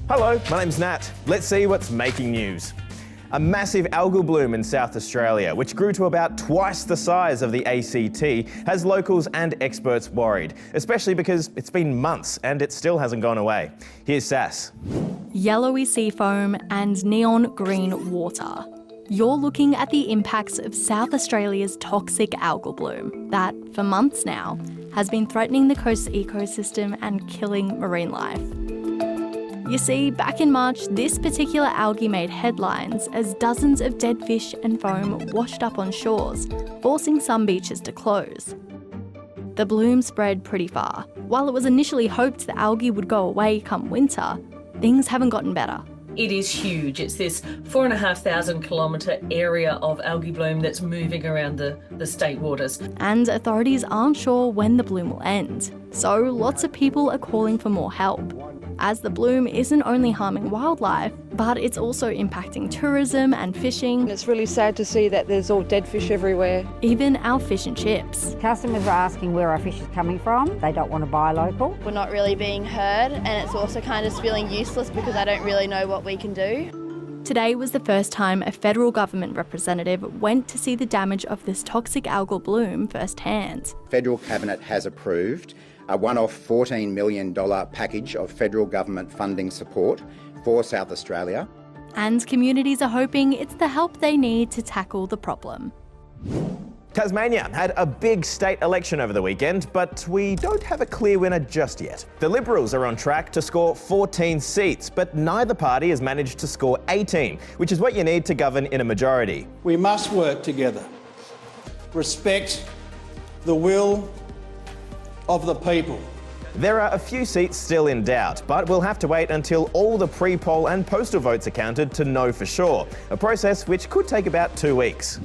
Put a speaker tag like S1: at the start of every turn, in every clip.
S1: Hello, my name's Nat. Let's see what's making news. A massive algal bloom in South Australia, which grew to about twice the size of the ACT, has locals and experts worried, especially because it's been months and it still hasn't gone away. Here's Sass.
S2: Yellowy sea foam and neon green water. You're looking at the impacts of South Australia's toxic algal bloom that, for months now, has been threatening the coast's ecosystem and killing marine life. You see, back in March, this particular algae made headlines as dozens of dead fish and foam washed up on shores, forcing some beaches to close. The bloom spread pretty far. While it was initially hoped the algae would go away come winter, things haven't gotten better.
S3: It is huge. It's this 4,500 kilometre area of algae bloom that's moving around the state waters.
S2: And authorities aren't sure when the bloom will end. So lots of people are calling for more help, as the bloom isn't only harming wildlife, but it's also impacting tourism and fishing.
S4: It's really sad to see that there's all dead fish everywhere.
S2: Even our fish and chips.
S5: Customers are asking where our fish is coming from. They don't want to buy local.
S6: We're not really being heard, and it's also kind of feeling useless because I don't really know what we can do.
S2: Today was the first time a federal government representative went to see the damage of this toxic algal bloom firsthand.
S7: Federal Cabinet has approved a one-off $14 million package of federal government funding support for South Australia.
S2: And communities are hoping it's the help they need to tackle the problem.
S1: Tasmania had a big state election over the weekend, but we don't have a clear winner just yet. The Liberals are on track to score 14 seats, but neither party has managed to score 18, which is what you need to govern in a majority.
S8: We must work together, respect the will of the people.
S1: There are a few seats still in doubt, but we'll have to wait until all the pre-poll and postal votes are counted to know for sure, a process which could take about 2 weeks.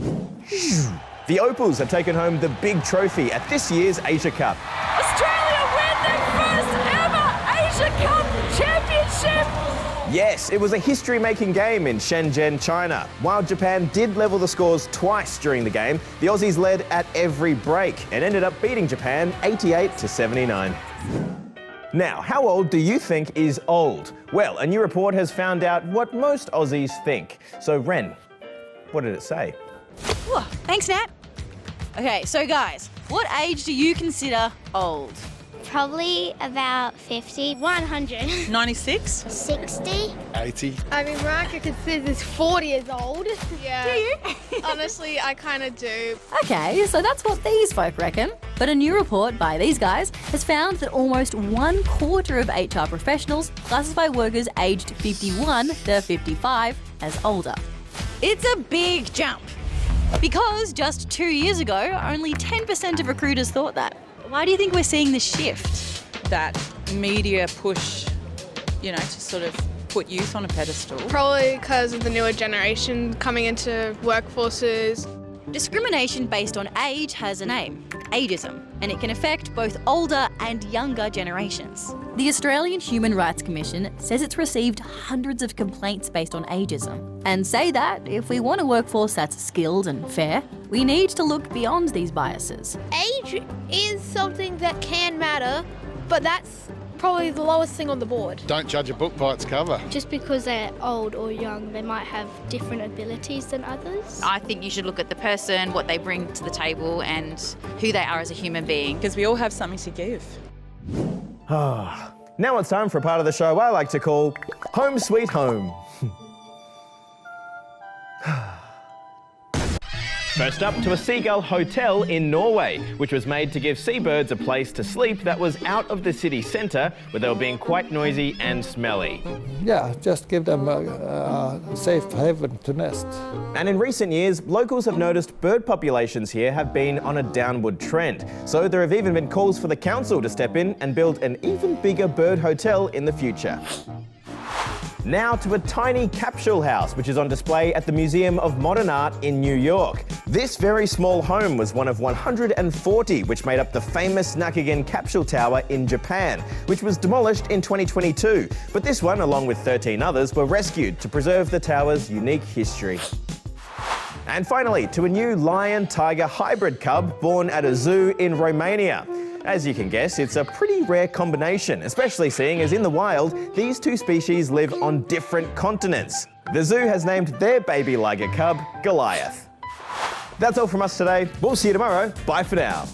S1: The Opals have taken home the big trophy at this year's Asia Cup.
S9: Australia win their first ever Asia Cup championship!
S1: Yes, it was a history-making game in Shenzhen, China. While Japan did level the scores twice during the game, the Aussies led at every break and ended up beating Japan 88-79. Now, how old do you think is old? Well, a new report has found out what most Aussies think. So, Ren, what did it say?
S10: Whoa, thanks, Nat. Okay, so guys, what age do you consider old?
S11: Probably about 50. 100.
S10: 96?
S11: 60.
S12: 80.
S13: I mean, Marika considers 40 years old.
S14: Yeah.
S10: Do you?
S14: Honestly, I kind of do.
S10: Okay, so that's what these folk reckon. But a new report by these guys has found that almost 1/4 of HR professionals classify workers aged 51 to 55 as older. It's a big jump. Because just 2 years ago, only 10% of recruiters thought that. Why do you think we're seeing this shift?
S15: That media push, to sort of put youth on a pedestal.
S14: Probably because of the newer generation coming into workforces.
S10: Discrimination based on age has a name, ageism, and it can affect both older and younger generations. The Australian Human Rights Commission says it's received hundreds of complaints based on ageism, and say that if we want a workforce that's skilled and fair, we need to look beyond these biases.
S13: Age is something that can matter, but that's probably the lowest thing on the board.
S12: Don't judge a book by its cover.
S11: Just because they're old or young, they might have different abilities than others.
S16: I think you should look at the person, what they bring to the table, and who they are as a human being.
S15: Because we all have something to give.
S1: Now it's time for a part of the show I like to call Home Sweet Home. First up, to a seagull hotel in Norway, which was made to give seabirds a place to sleep that was out of the city centre, where they were being quite noisy and smelly.
S17: Yeah, just give them a safe haven to nest.
S1: And in recent years, locals have noticed bird populations here have been on a downward trend. So there have even been calls for the council to step in and build an even bigger bird hotel in the future. Now to a tiny capsule house, which is on display at the Museum of Modern Art in New York. This very small home was one of 140 which made up the famous Nakagin Capsule Tower in Japan, which was demolished in 2022. But this one, along with 13 others, were rescued to preserve the tower's unique history. And finally, to a new lion-tiger hybrid cub born at a zoo in Romania. As you can guess, it's a pretty rare combination, especially seeing as in the wild, these two species live on different continents. The zoo has named their baby liger cub Goliath. That's all from us today. We'll see you tomorrow. Bye for now.